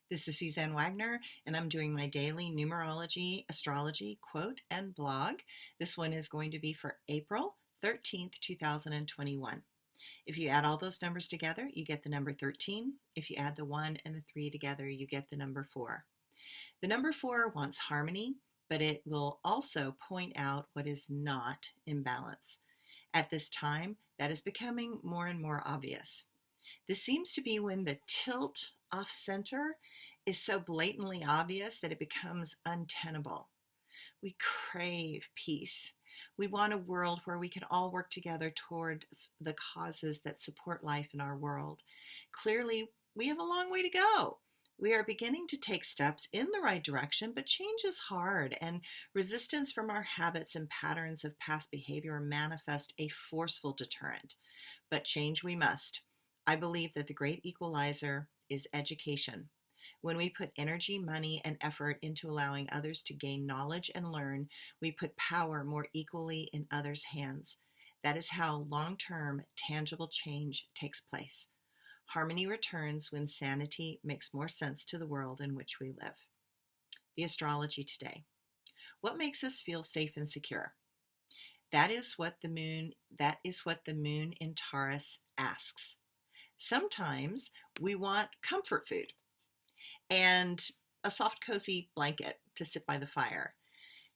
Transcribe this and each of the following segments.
This is Suzanne Wagner, and I'm doing my daily Numerology Astrology quote and blog. This one is going to be for April 13th, 2021. If you add all those numbers together, you get the number 13. If you add the 1 and the 3 together, you get the number 4. The number 4 wants harmony, but it will also point out what is not in balance. At this time, that is becoming more and more obvious. This seems to be when the tilt off center is so blatantly obvious that it becomes untenable. We crave peace. We want a world where we can all work together towards the causes that support life in our world. Clearly, we have a long way to go. We are beginning to take steps in the right direction, but change is hard, and resistance from our habits and patterns of past behavior manifest a forceful deterrent. But change we must. I believe that the great equalizer is education. When we put energy, money, and effort into allowing others to gain knowledge and learn, we put power more equally in others' hands. That is how long-term, tangible change takes place. Harmony returns when sanity makes more sense to the world in which we live. The astrology today. What makes us feel safe and secure? That is what the moon in Taurus asks. Sometimes we want comfort food and a soft, cozy blanket to sit by the fire.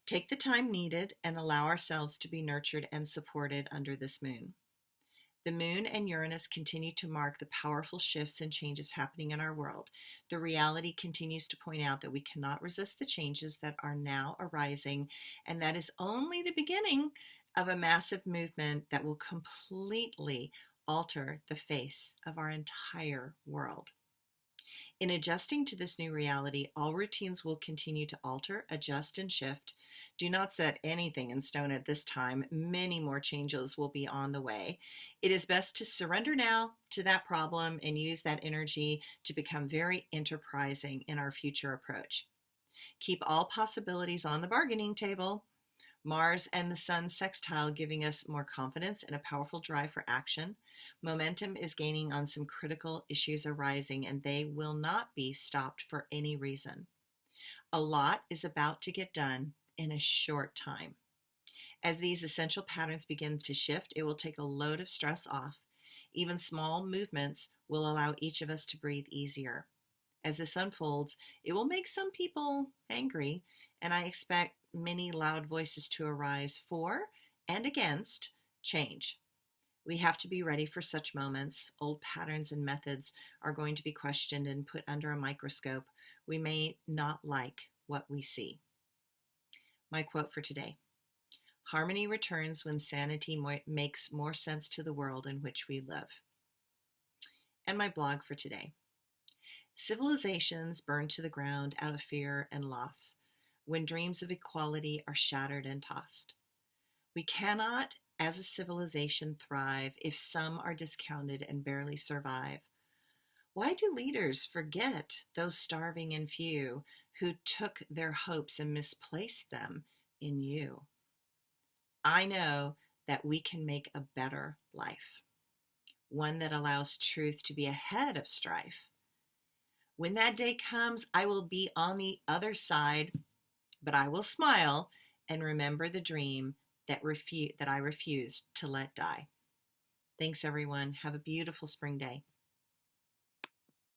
Take the time needed and allow ourselves to be nurtured and supported under this moon. The moon and Uranus continue to mark the powerful shifts and changes happening in our world. The reality continues to point out that we cannot resist the changes that are now arising, and that is only the beginning of a massive movement that will completely alter the face of our entire world. In adjusting to this new reality, all routines will continue to alter, adjust, and shift. Do not set anything in stone at this time. Many more changes will be on the way. It is best to surrender now to that problem and use that energy to become very enterprising in our future approach. Keep all possibilities on the bargaining table. Mars and the Sun sextile giving us more confidence and a powerful drive for action. Momentum is gaining on some critical issues arising, and they will not be stopped for any reason. A lot is about to get done in a short time. As these essential patterns begin to shift, it will take a load of stress off. Even small movements will allow each of us to breathe easier. As this unfolds, it will make some people angry, and I expect many loud voices to arise for and against change. We have to be ready for such moments. Old patterns and methods are going to be questioned and put under a microscope. We may not like what we see. My quote for today: harmony returns when sanity makes more sense to the world in which we live. And my blog for today: civilizations burn to the ground out of fear and loss, when dreams of equality are shattered and tossed. We cannot, as a civilization, thrive if some are discounted and barely survive. Why do leaders forget those starving and few who took their hopes and misplaced them in you? I know that we can make a better life, one that allows truth to be ahead of strife. When that day comes, I will be on the other side, but I will smile and remember the dream that I refused to let die. Thanks, everyone. Have a beautiful spring day.